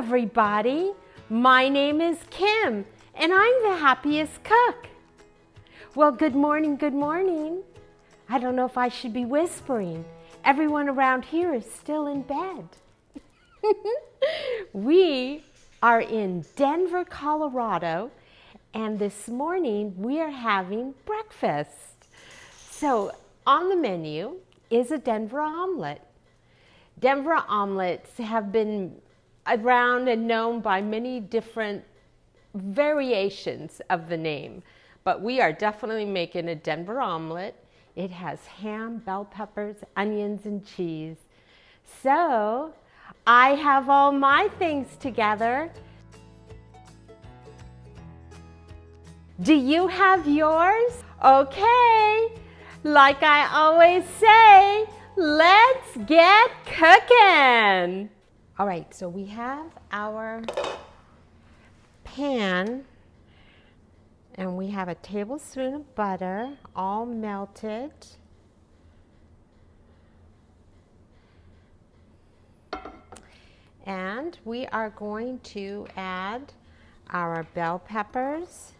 everybody. My name is Kim, and I'm the happiest cook. Well, good morning, good morning. I don't know if I should be whispering. Everyone around here is still in bed. We are in Denver, Colorado, and this morning we are having breakfast. So on the menu is a Denver omelet. Denver omelets have been around and known by many different variations of the name, but we are definitely making a Denver omelet. It has ham, bell peppers, onions, and cheese. So I have all my things together. Do you have yours? Okay, like I always say, let's get cooking. All right, so we have our pan and we have a tablespoon of butter, all melted. And we are going to add our bell peppers.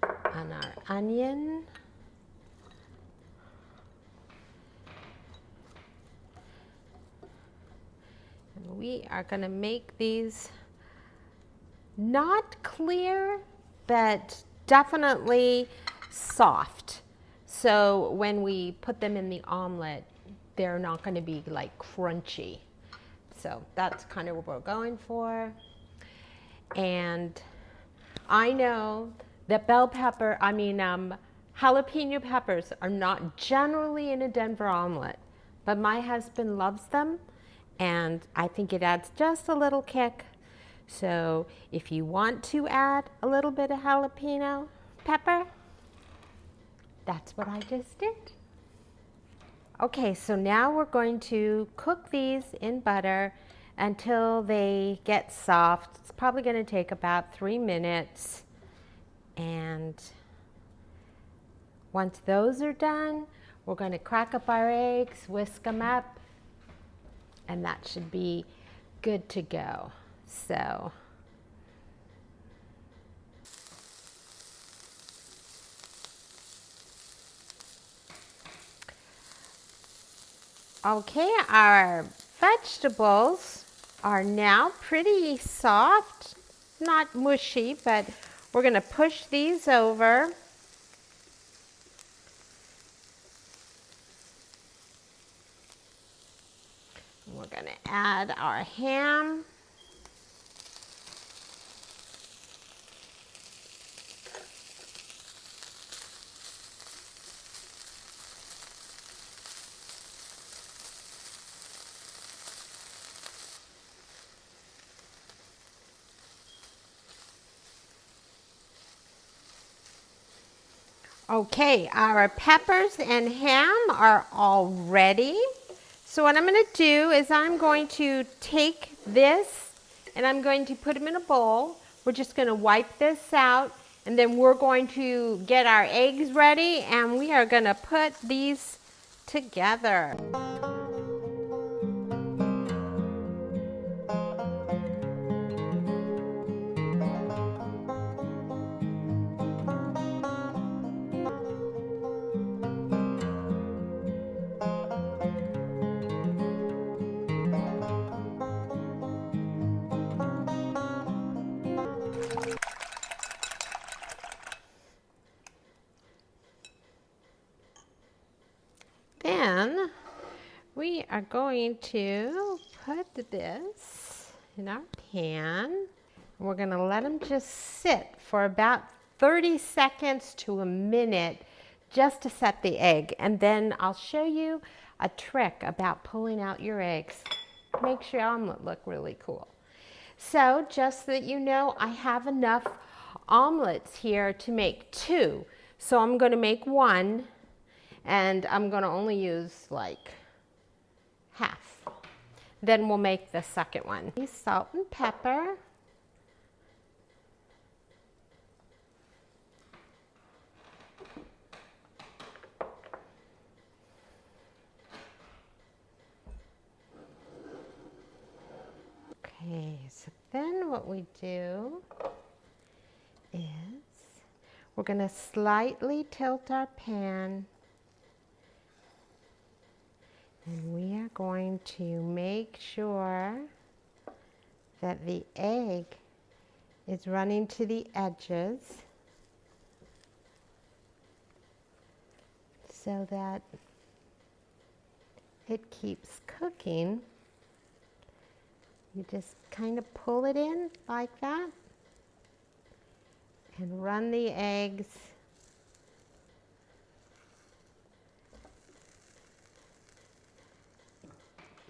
And our onion. And we are going to make these not clear, but definitely soft. So when we put them in the omelet, they're not going to be like crunchy. So that's kind of what we're going for. And I know that jalapeno peppers are not generally in a Denver omelet, but my husband loves them, and I think it adds just a little kick. So if you want to add a little bit of jalapeno pepper, that's what I just did. Okay, so now we're going to cook these in butter until they get soft. It's probably going to take about 3 minutes. And once those are done, we're going to crack up our eggs, whisk them up, and that should be good to go. So okay, our vegetables are now pretty soft, not mushy, but we're going to push these over. We're going to add our ham. Okay, our peppers and ham are all ready. So what I'm going to do is I'm going to take this and I'm going to put them in a bowl. We're just going to wipe this out, and then we're going to get our eggs ready, and we are going to put these together. Then we are going to put this in our pan. We're going to let them just sit for about 30 seconds to a minute just to set the egg. And then I'll show you a trick about pulling out your eggs. Makes your omelet look really cool. So just so that you know, I have enough omelets here to make 2. So I'm going to make 1. And I'm going to only use like half. Then we'll make the second one. Salt and pepper. Okay, so then what we do is we're going to slightly tilt our pan, and we are going to make sure that the egg is running to the edges so that it keeps cooking. You just kind of pull it in like that and run the eggs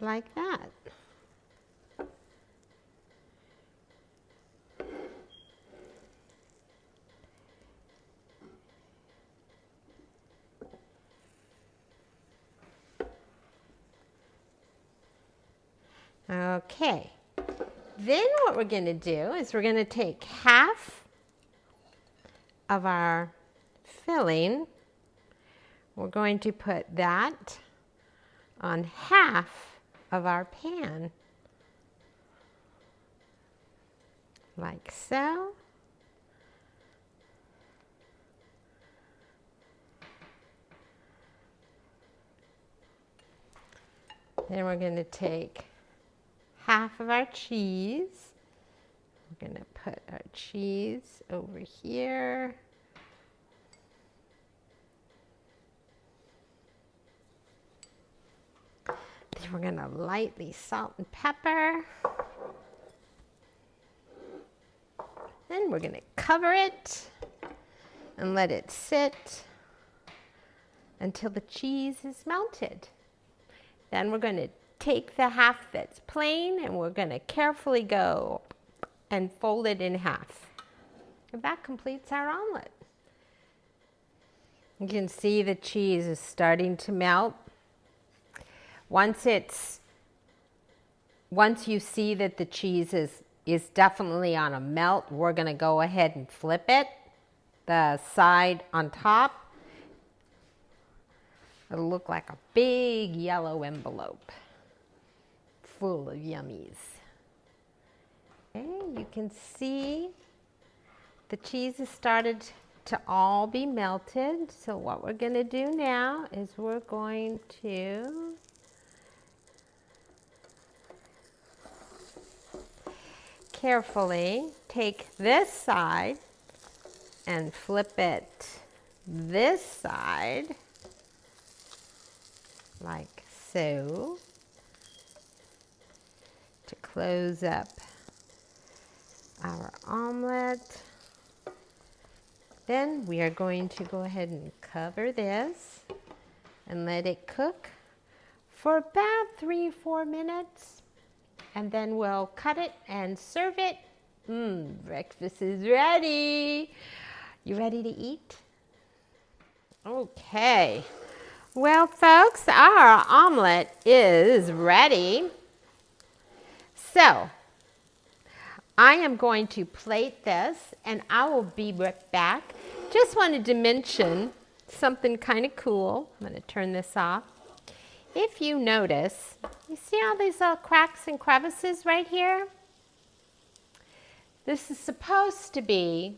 like that. Okay, then what we're going to do is we're going to take half of our filling. We're going to put that on half of our pan, like so. Then we're going to take half of our cheese. We're going to put our cheese over here. Then we're going to lightly salt and pepper. Then we're going to cover it and let it sit until the cheese is melted. Then we're going to take the half that's plain and we're going to carefully go and fold it in half. And that completes our omelet. You can see the cheese is starting to melt. Once you see that the cheese is definitely on a melt, we're going to go ahead and flip it, the side on top. It'll look like a big yellow envelope full of yummies. Okay, you can see the cheese has started to all be melted. So what we're going to do now is we're going to carefully take this side and flip it this side, like so, to close up our omelet. Then we are going to go ahead and cover this and let it cook for about 3-4 minutes. And then we'll cut it and serve it. Breakfast is ready. You ready to eat? Okay. Well, folks, our omelet is ready. So, I am going to plate this and I will be right back. Just wanted to mention something kind of cool. I'm going to turn this off. If you notice, you see all these little cracks and crevices right here? This is supposed to be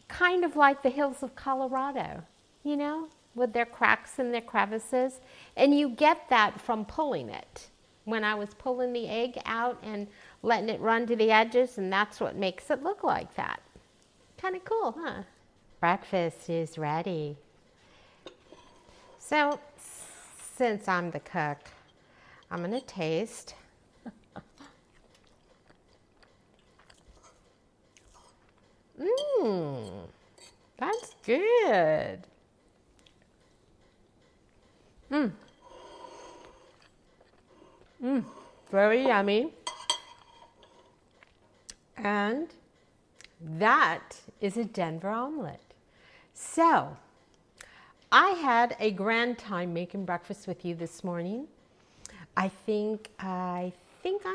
kind of like the hills of Colorado, you know, with their cracks and their crevices. And you get that from pulling it. When I was pulling the egg out and letting it run to the edges, and that's what makes it look like that. Kind of cool, huh? Breakfast is ready. So, since I'm the cook, I'm going to taste. That's good. Very yummy. And that is a Denver omelet. So, I had a grand time making breakfast with you this morning. I think I'm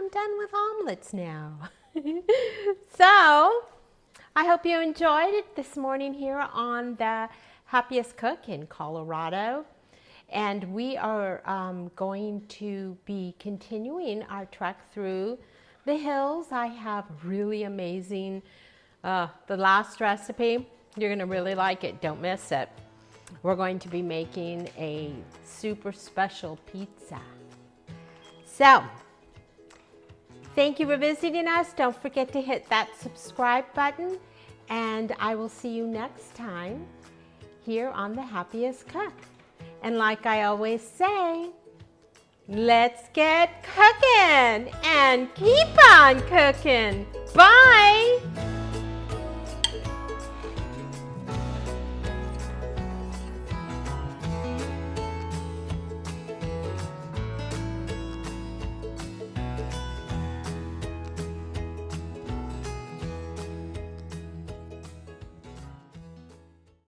done with omelets now. So, I hope you enjoyed it this morning here on the Happiest Cook in Colorado. And we are going to be continuing our trek through the hills, I have really amazing, the last recipe. You're gonna really like it, don't miss it. We're going to be making a super special pizza. So, thank you for visiting us. Don't forget to hit that subscribe button, and I will see you next time here on the Happiest Cook. And like I always say, let's get cooking and keep on cooking. Bye.